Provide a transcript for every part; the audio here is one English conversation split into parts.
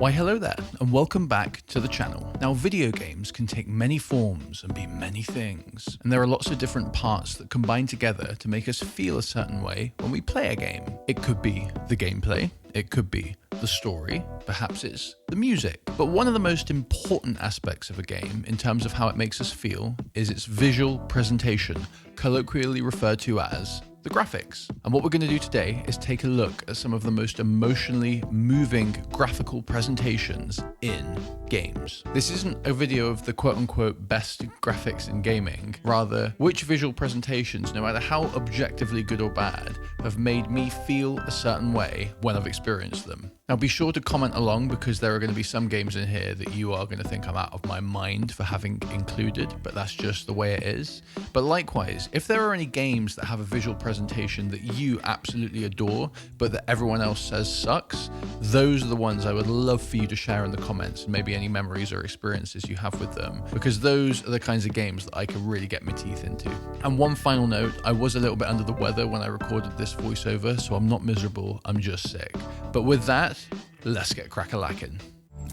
Why hello there, and welcome back to the channel. Now video games can take many forms and be many things, and there are lots of different parts that combine together to make us feel a certain way when we play a game. It could be the gameplay, it could be the story, perhaps it's the music. But one of the most important aspects of a game in terms of how it makes us feel is its visual presentation, colloquially referred to as the graphics. And what we're going to do today is take a look at some of the most emotionally moving graphical presentations in games. This isn't a video of the quote-unquote best graphics in gaming, rather which visual presentations, no matter how objectively good or bad, have made me feel a certain way when I've experienced them. Now be sure to comment along, because there are going to be some games in here that you are going to think I'm out of my mind for having included, but that's just the way it is. But likewise, if there are any games that have a visual presentation that you absolutely adore, but that everyone else says sucks, those are the ones I would love for you to share in the comments, and maybe any memories or experiences you have with them, because those are the kinds of games that I can really get my teeth into. And one final note, I was a little bit under the weather when I recorded this voiceover, so I'm not miserable, I'm just sick. But with that, let's get crack-a-lackin'.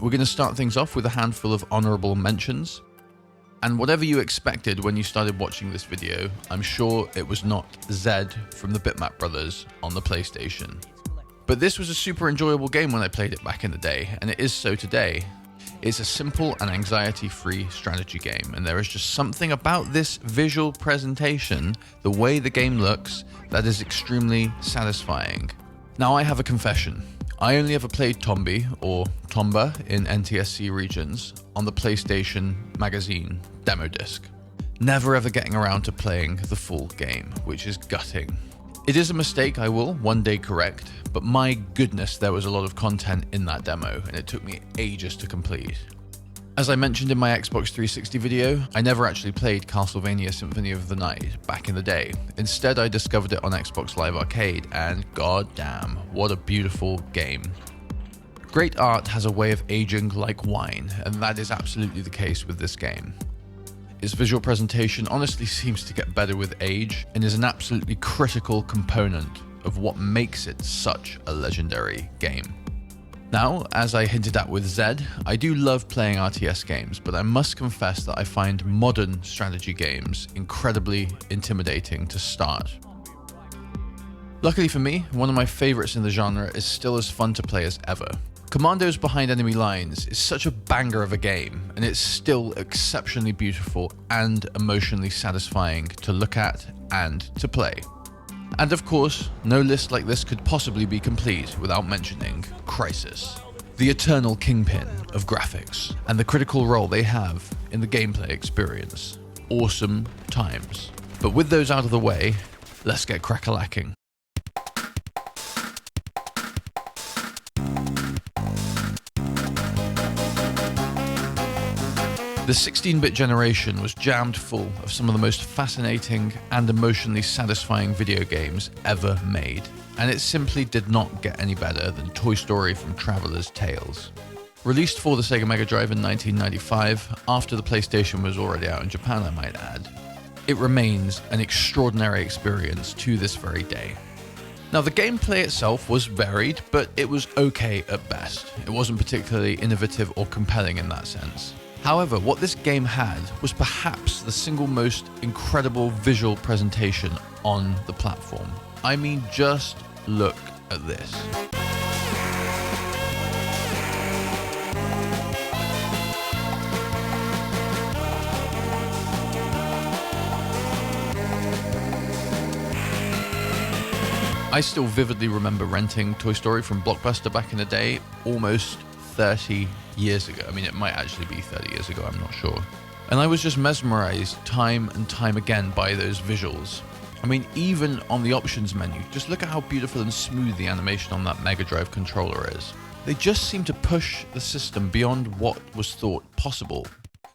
We're going to start things off with a handful of honorable mentions. And whatever you expected when you started watching this video, I'm sure it was not Zed from the Bitmap Brothers on the PlayStation. But this was a super enjoyable game when I played it back in the day, and it is so today. It's a simple and anxiety-free strategy game, and there is just something about this visual presentation, the way the game looks, that is extremely satisfying. Now I have a confession. I only ever played Tombi, or Tomba in NTSC regions, on the PlayStation Magazine demo disc. Never ever getting around to playing the full game, which is gutting. It is a mistake I will one day correct, but my goodness, there was a lot of content in that demo, and it took me ages to complete. As I mentioned in my Xbox 360 video, I never actually played Castlevania Symphony of the Night back in the day. Instead, I discovered it on Xbox Live Arcade, and goddamn, what a beautiful game. Great art has a way of aging like wine, and that is absolutely the case with this game. Its visual presentation honestly seems to get better with age, and is an absolutely critical component of what makes it such a legendary game. Now, as I hinted at with Zed, I do love playing RTS games, but I must confess that I find modern strategy games incredibly intimidating to start. Luckily for me, one of my favorites in the genre is still as fun to play as ever. Commandos Behind Enemy Lines is such a banger of a game, and it's still exceptionally beautiful and emotionally satisfying to look at and to play. And of course, no list like this could possibly be complete without mentioning Crysis, the eternal kingpin of graphics, and the critical role they have in the gameplay experience. Awesome times. But with those out of the way, let's get crack-a-lacking. The 16-bit generation was jammed full of some of the most fascinating and emotionally satisfying video games ever made, and it simply did not get any better than Toy Story from Traveller's Tales. Released for the Sega Mega Drive in 1995, after the PlayStation was already out in Japan, I might add, it remains an extraordinary experience to this very day. Now, the gameplay itself was varied, but it was okay at best. It wasn't particularly innovative or compelling in that sense. However, what this game had was perhaps the single most incredible visual presentation on the platform. I mean, just look at this. I still vividly remember renting Toy Story from Blockbuster back in the day, almost 30 years ago. I mean, it might actually be 30 years ago, I'm not sure. And I was just mesmerized time and time again by those visuals. I mean, even on the options menu, just look at how beautiful and smooth the animation on that Mega Drive controller is. They just seem to push the system beyond what was thought possible,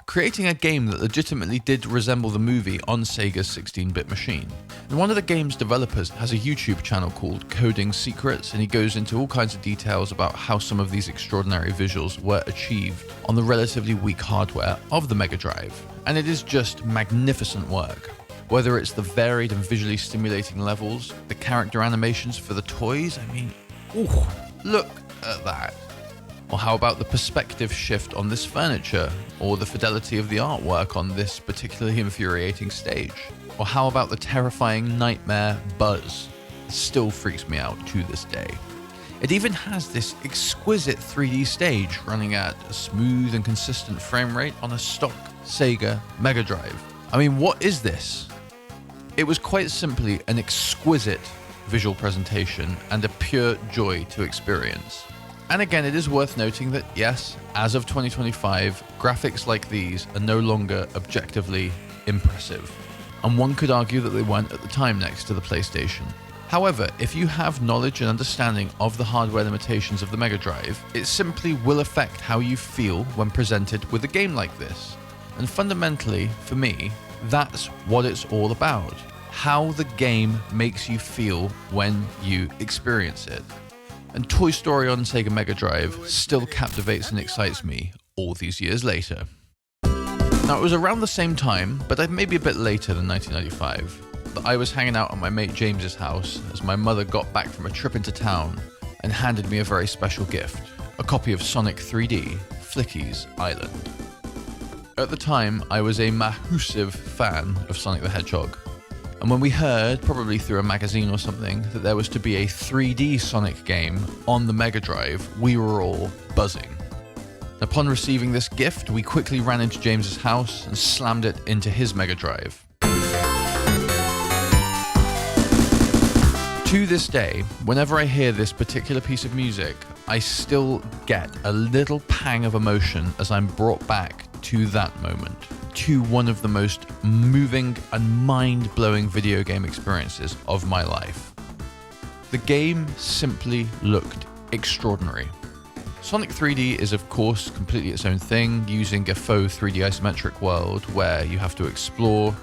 creating a game that legitimately did resemble the movie on Sega's 16-bit machine. And one of the game's developers has a YouTube channel called Coding Secrets, and he goes into all kinds of details about how some of these extraordinary visuals were achieved on the relatively weak hardware of the Mega Drive. And it is just magnificent work. Whether it's the varied and visually stimulating levels, the character animations for the toys, I mean, ooh, look at that. Or how about the perspective shift on this furniture? Or the fidelity of the artwork on this particularly infuriating stage? Or how about the terrifying nightmare buzz? It still freaks me out to this day. It even has this exquisite 3D stage running at a smooth and consistent frame rate on a stock Sega Mega Drive. I mean, what is this? It was quite simply an exquisite visual presentation and a pure joy to experience. And again, it is worth noting that yes, as of 2025, graphics like these are no longer objectively impressive. And one could argue that they weren't at the time next to the PlayStation. However, if you have knowledge and understanding of the hardware limitations of the Mega Drive, it simply will affect how you feel when presented with a game like this. And fundamentally, for me, that's what it's all about. How the game makes you feel when you experience it. And Toy Story on Sega Mega Drive still captivates and excites me all these years later. Now, it was around the same time, but maybe a bit later than 1995, that I was hanging out at my mate James's house as my mother got back from a trip into town and handed me a very special gift, a copy of Sonic 3D, Flicky's Island. At the time, I was a massive fan of Sonic the Hedgehog, and when we heard, probably through a magazine or something, that there was to be a 3D Sonic game on the Mega Drive, we were all buzzing. Upon receiving this gift, we quickly ran into James's house and slammed it into his Mega Drive. To this day, whenever I hear this particular piece of music, I still get a little pang of emotion as I'm brought back to that moment, to one of the most moving and mind-blowing video game experiences of my life. The game simply looked extraordinary. Sonic 3D is of course completely its own thing, using a faux 3D isometric world where you have to explore.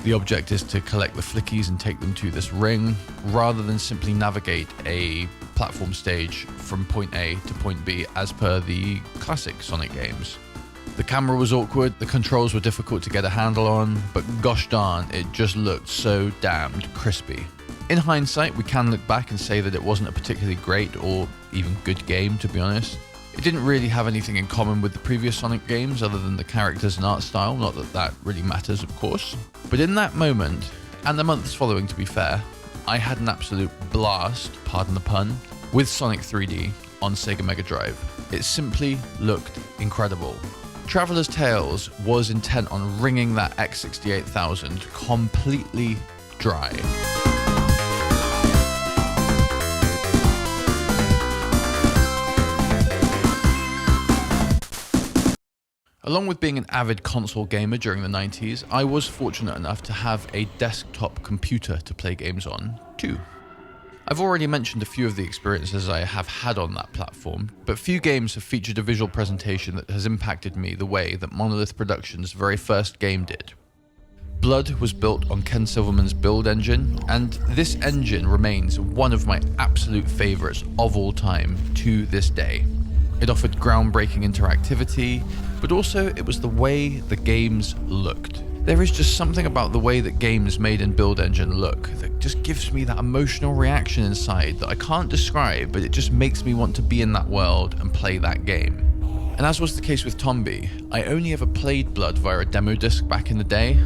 The object is to collect the flickies and take them to this ring, rather than simply navigate a platform stage from point A to point B as per the classic Sonic games. The camera was awkward, the controls were difficult to get a handle on, but gosh darn, it just looked so damned crispy. In hindsight, we can look back and say that it wasn't a particularly great or even good game, to be honest. It didn't really have anything in common with the previous Sonic games other than the characters and art style, not that that really matters, of course. But in that moment, and the months following to be fair, I had an absolute blast, pardon the pun, with Sonic 3D on Sega Mega Drive. It simply looked incredible. Traveller's Tales was intent on wringing that X68000 completely dry. Along with being an avid console gamer during the 90s, I was fortunate enough to have a desktop computer to play games on, too. I've already mentioned a few of the experiences I have had on that platform, but few games have featured a visual presentation that has impacted me the way that Monolith Productions' very first game did. Blood was built on Ken Silverman's build engine, and this engine remains one of my absolute favourites of all time to this day. It offered groundbreaking interactivity, but also it was the way the games looked. There is just something about the way that games made in Build Engine look that just gives me that emotional reaction inside that I can't describe, but it just makes me want to be in that world and play that game. And as was the case with Tombi, I only ever played Blood via a demo disc back in the day,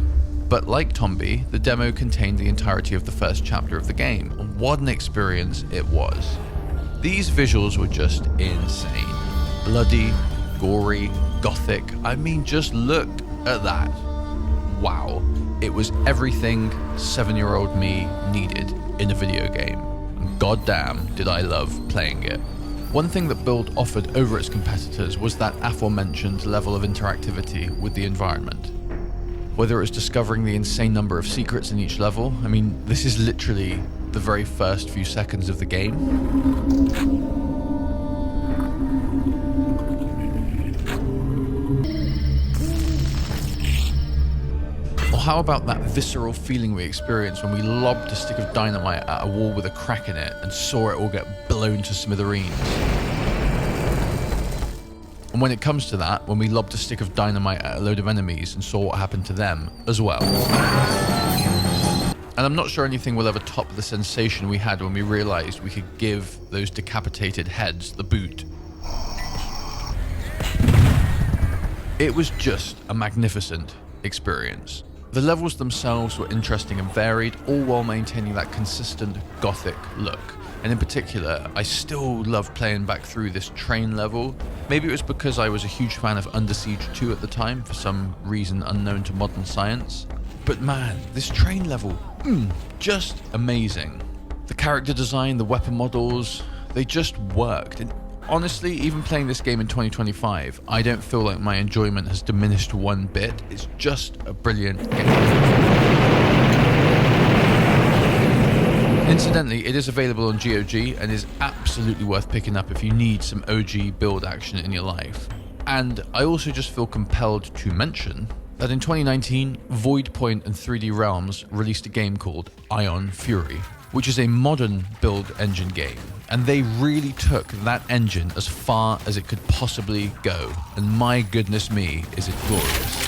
but like Tombi, the demo contained the entirety of the first chapter of the game, and what an experience it was. These visuals were just insane. Bloody, gory, gothic. I mean, just look at that. Wow. It was everything 7-year-old me needed in a video game. And goddamn did I love playing it. One thing that Build offered over its competitors was that aforementioned level of interactivity with the environment. Whether it was discovering the insane number of secrets in each level, I mean, this is literally the very first few seconds of the game. How about that visceral feeling we experienced when we lobbed a stick of dynamite at a wall with a crack in it and saw it all get blown to smithereens? And when it comes to that, when we lobbed a stick of dynamite at a load of enemies and saw what happened to them as well. And I'm not sure anything will ever top the sensation we had when we realized we could give those decapitated heads the boot. It was just a magnificent experience. The levels themselves were interesting and varied, all while maintaining that consistent gothic look. And in particular, I still love playing back through this train level. Maybe it was because I was a huge fan of Under Siege 2 at the time, for some reason unknown to modern science. But man, this train level, just amazing. The character design, the weapon models, they just worked. And honestly, even playing this game in 2025, I don't feel like my enjoyment has diminished one bit. It's just a brilliant game. Incidentally, it is available on GOG and is absolutely worth picking up if you need some OG build action in your life. And I also just feel compelled to mention that in 2019, Voidpoint and 3D Realms released a game called Ion Fury, which is a modern build engine game. And they really took that engine as far as it could possibly go. And my goodness me, is it glorious.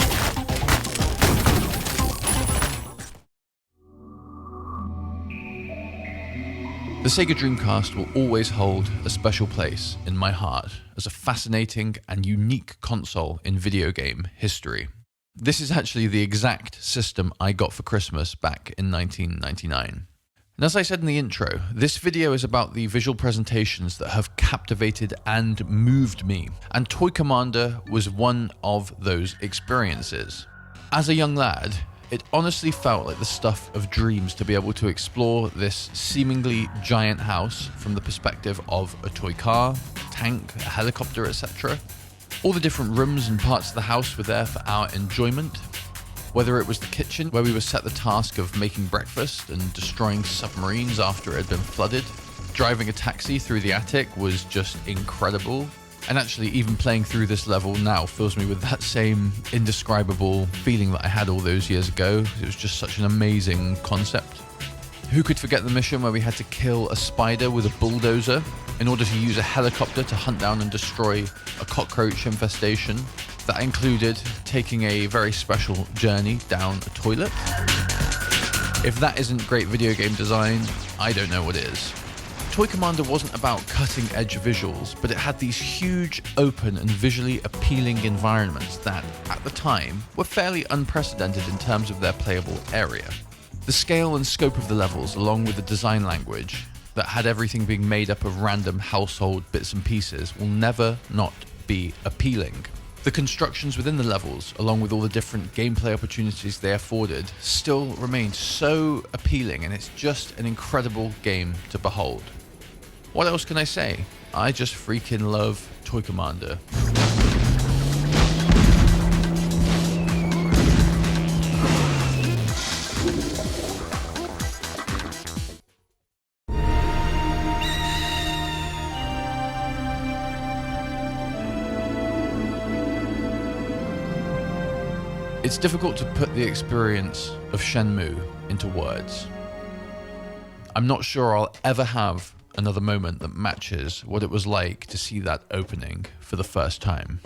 The Sega Dreamcast will always hold a special place in my heart as a fascinating and unique console in video game history. This is actually the exact system I got for Christmas back in 1999. And as I said in the intro, this video is about the visual presentations that have captivated and moved me, and Toy Commander was one of those experiences. As a young lad, it honestly felt like the stuff of dreams to be able to explore this seemingly giant house from the perspective of a toy car, tank, a helicopter, etc. All the different rooms and parts of the house were there for our enjoyment. Whether it was the kitchen, where we were set the task of making breakfast and destroying submarines after it had been flooded. Driving a taxi through the attic was just incredible. And actually, even playing through this level now fills me with that same indescribable feeling that I had all those years ago. It was just such an amazing concept. Who could forget the mission where we had to kill a spider with a bulldozer in order to use a helicopter to hunt down and destroy a cockroach infestation? That included taking a very special journey down a toilet. If that isn't great video game design, I don't know what is. Toy Commander wasn't about cutting-edge visuals, but it had these huge, open and visually appealing environments that, at the time, were fairly unprecedented in terms of their playable area. The scale and scope of the levels, along with the design language that had everything being made up of random household bits and pieces, will never not be appealing. The constructions within the levels, along with all the different gameplay opportunities they afforded, still remain so appealing, and it's just an incredible game to behold. What else can I say? I just freaking love Toy Commander. It's difficult to put the experience of Shenmue into words. I'm not sure I'll ever have another moment that matches what it was like to see that opening for the first time.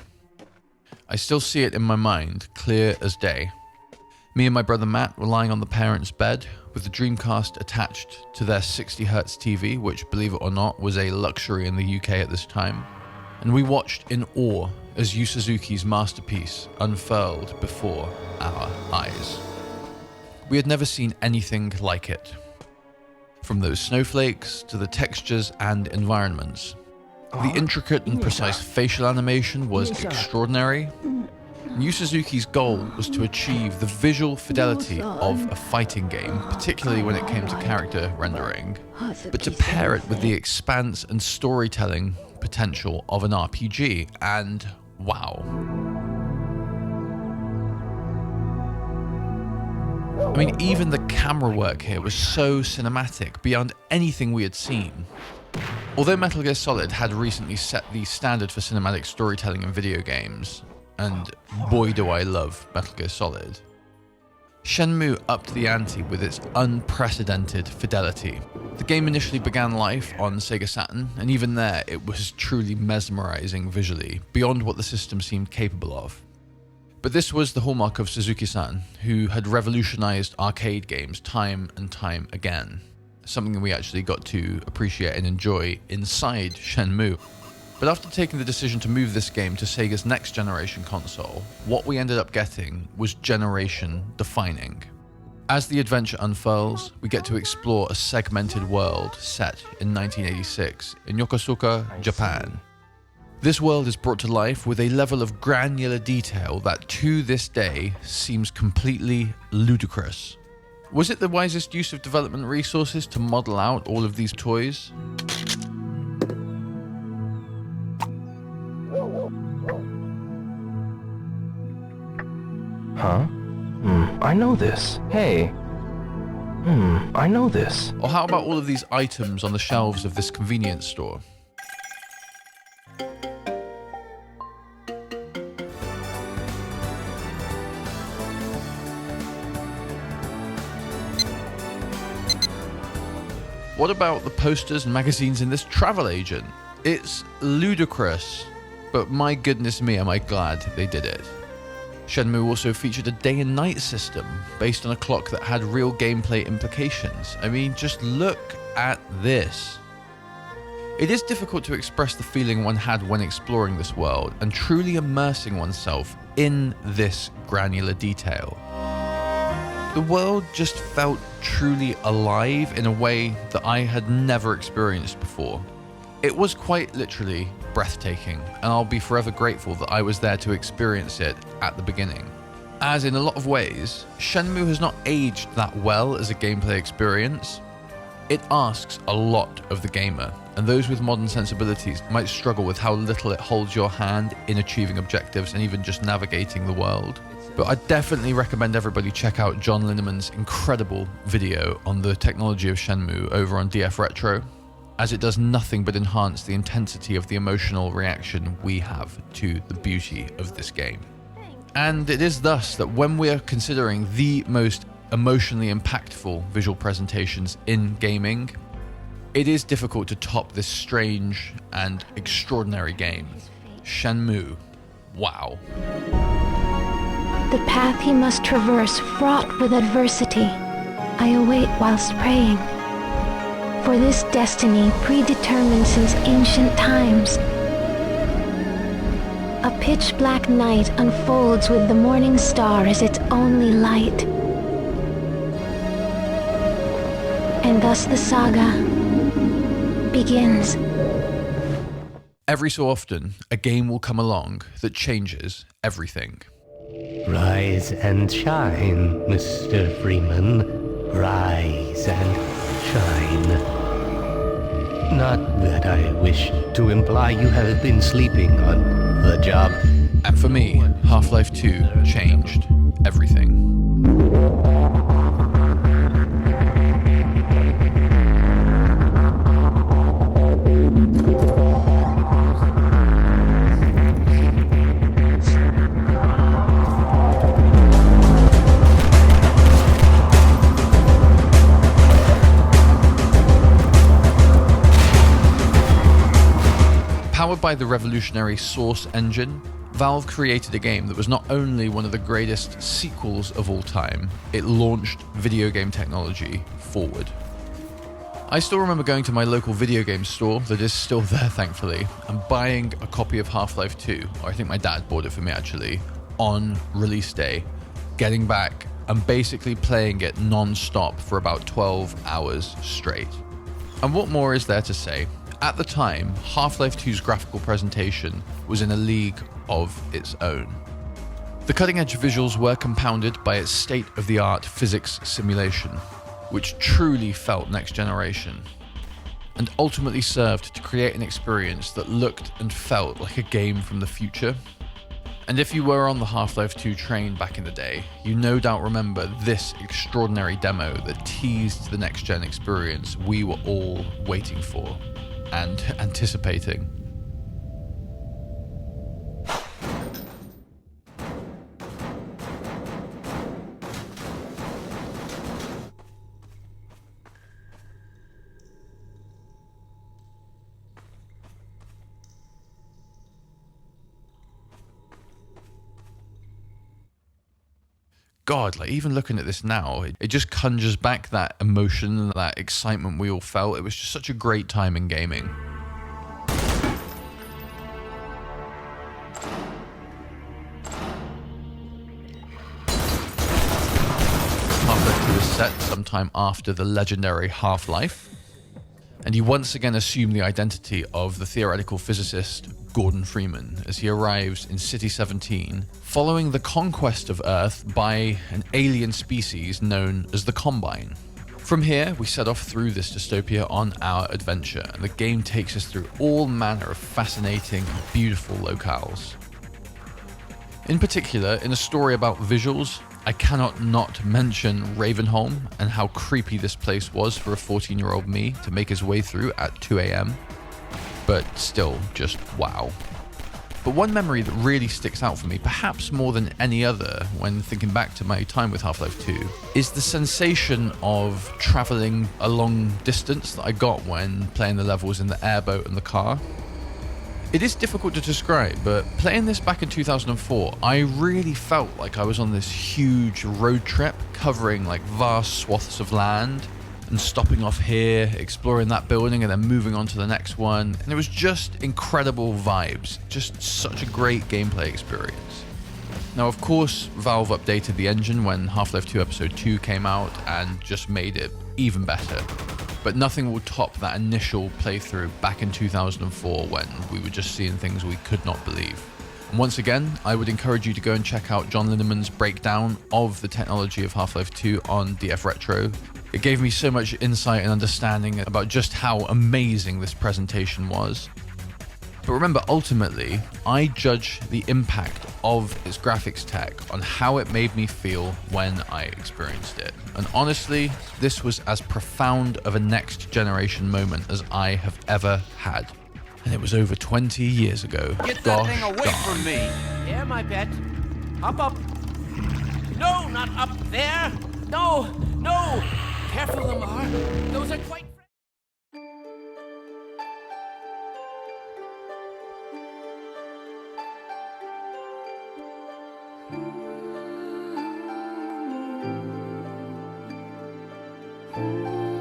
I still see it in my mind, clear as day. Me and my brother Matt were lying on the parents' bed with the Dreamcast attached to their 60Hz TV, which, believe it or not, was a luxury in the UK at this time. And we watched in awe as Yu Suzuki's masterpiece unfurled before our eyes. We had never seen anything like it. From those snowflakes to the textures and environments. The intricate and precise facial animation was extraordinary. Yu Suzuki's goal was to achieve the visual fidelity of a fighting game, particularly when it came to character rendering, but to pair it with the expanse and storytelling potential of an RPG, and wow. I mean, even the camera work here was so cinematic, beyond anything we had seen. Although Metal Gear Solid had recently set the standard for cinematic storytelling in video games, and boy do I love Metal Gear Solid, Shenmue upped the ante with its unprecedented fidelity. The game initially began life on Sega Saturn, and even there it was truly mesmerizing visually, beyond what the system seemed capable of. But this was the hallmark of Suzuki-san, who had revolutionized arcade games time and time again, something we actually got to appreciate and enjoy inside Shenmue. But after taking the decision to move this game to Sega's next generation console, what we ended up getting was generation defining. As the adventure unfurls, we get to explore a segmented world set in 1986 in Yokosuka, Japan. This world is brought to life with a level of granular detail that to this day seems completely ludicrous. Was it the wisest use of development resources to model out all of these toys? Huh? I know this. Hey. I know this. Or how about all of these items on the shelves of this convenience store? What about the posters and magazines in this travel agent? It's ludicrous, but my goodness me, am I glad they did it. Shenmue also featured a day and night system based on a clock that had real gameplay implications. I mean, just look at this. It is difficult to express the feeling one had when exploring this world and truly immersing oneself in this granular detail. The world just felt truly alive in a way that I had never experienced before. It was quite literally breathtaking, and I'll be forever grateful that I was there to experience it at the beginning. As in a lot of ways, Shenmue has not aged that well as a gameplay experience. It asks a lot of the gamer, and those with modern sensibilities might struggle with how little it holds your hand in achieving objectives and even just navigating the world. But I definitely recommend everybody check out John Linneman's incredible video on the technology of Shenmue over on DF Retro, as it does nothing but enhance the intensity of the emotional reaction we have to the beauty of this game. And it is thus that when we are considering the most emotionally impactful visual presentations in gaming, it is difficult to top this strange and extraordinary game. Shenmue. Wow. The path he must traverse, fraught with adversity, I await whilst praying. For this destiny predetermined since ancient times. A pitch-black night unfolds with the morning star as its only light. And thus the saga begins. Every so often, a game will come along that changes everything. Rise and shine, Mr. Freeman. Rise and shine. Not that I wish to imply you have been sleeping on the job. And for me, Half-Life 2 changed everything. Powered by the revolutionary Source engine, Valve created a game that was not only one of the greatest sequels of all time, it launched video game technology forward. I still remember going to my local video game store that is still there thankfully, and buying a copy of Half-Life 2, or I think my dad bought it for me actually, on release day, getting back and basically playing it non-stop for about 12 hours straight. And what more is there to say? At the time, Half-Life 2's graphical presentation was in a league of its own. The cutting-edge visuals were compounded by its state-of-the-art physics simulation, which truly felt next generation, and ultimately served to create an experience that looked and felt like a game from the future. And if you were on the Half-Life 2 train back in the day, you no doubt remember this extraordinary demo that teased the next-gen experience we were all waiting for and anticipating. God, like even looking at this now, it just conjures back that emotion, that excitement we all felt. It was just such a great time in gaming. set sometime after the legendary Half-Life. And you once again assume the identity of the theoretical physicist Gordon Freeman as he arrives in City 17, following the conquest of Earth by an alien species known as the Combine. From here, we set off through this dystopia on our adventure, and the game takes us through all manner of fascinating, beautiful locales. In particular, in a story about visuals, I cannot not mention Ravenholm and how creepy this place was for a 14-year-old me to make his way through at 2 AM. But still, just wow. But one memory that really sticks out for me, perhaps more than any other when thinking back to my time with Half-Life 2, is the sensation of travelling a long distance that I got when playing the levels in the airboat and the car. It is difficult to describe, but playing this back in 2004, I really felt like I was on this huge road trip covering like vast swaths of land and stopping off here, exploring that building and then moving on to the next one. And it was just incredible vibes, just such a great gameplay experience. Now, of course, Valve updated the engine when Half-Life 2 Episode 2 came out and just made it even better. But nothing will top that initial playthrough back in 2004 when we were just seeing things we could not believe. And once again, I would encourage you to go and check out John Linneman's breakdown of the technology of Half-Life 2 on DF Retro. It gave me so much insight and understanding about just how amazing this presentation was. But remember, ultimately, I judge the impact of its graphics tech on how it made me feel when I experienced it. And honestly, this was as profound of a next generation moment as I have ever had. And it was over 20 years ago. Get that thing away from me! There, my pet. Hop up. No, not up there! No! No! Careful, Lamar. Those are quite...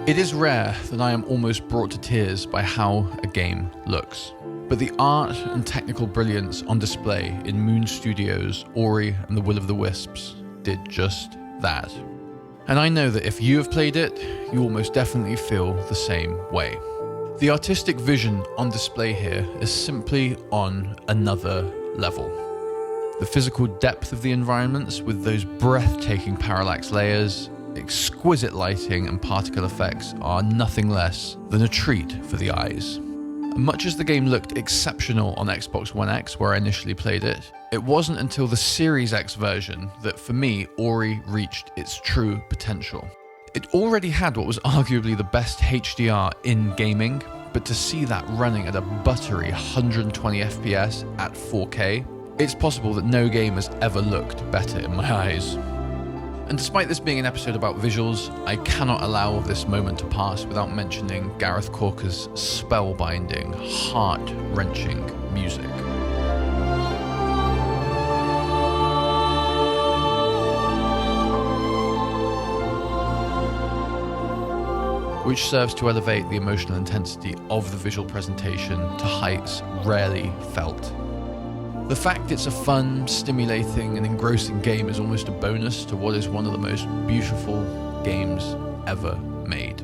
It is rare that I am almost brought to tears by how a game looks. But the art and technical brilliance on display in Moon Studios' Ori and the Will of the Wisps did just that. And I know that if you have played it, you will most definitely feel the same way. The artistic vision on display here is simply on another level. The physical depth of the environments with those breathtaking parallax layers, exquisite lighting and particle effects are nothing less than a treat for the eyes. And much as the game looked exceptional on Xbox One X, where I initially played it, it wasn't until the Series X version that for me, Ori reached its true potential. It already had what was arguably the best HDR in gaming, but to see that running at a buttery 120 FPS at 4K, it's possible that no game has ever looked better in my eyes. And despite this being an episode about visuals, I cannot allow this moment to pass without mentioning Gareth Corker's spellbinding, heart-wrenching music. Which serves to elevate the emotional intensity of the visual presentation to heights rarely felt. The fact it's a fun, stimulating, and engrossing game is almost a bonus to what is one of the most beautiful games ever made.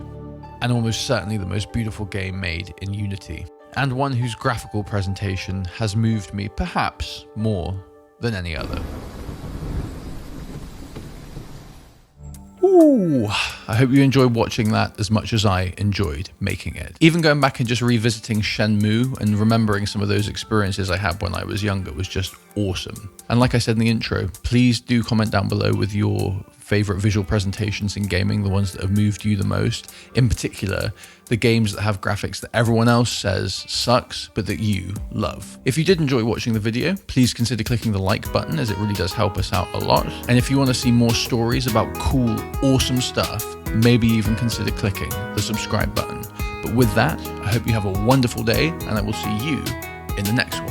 And almost certainly the most beautiful game made in Unity. And one whose graphical presentation has moved me perhaps more than any other. Ooh, I hope you enjoyed watching that as much as I enjoyed making it. Even going back and just revisiting Shenmue and remembering some of those experiences I had when I was younger was just awesome. And like I said in the intro, please do comment down below with your favorite visual presentations in gaming, the ones that have moved you the most. In particular, the games that have graphics that everyone else says sucks, but that you love. If you did enjoy watching the video, please consider clicking the like button, as it really does help us out a lot. And if you want to see more stories about cool, awesome stuff, maybe even consider clicking the subscribe button. But with that, I hope you have a wonderful day, and I will see you in the next one.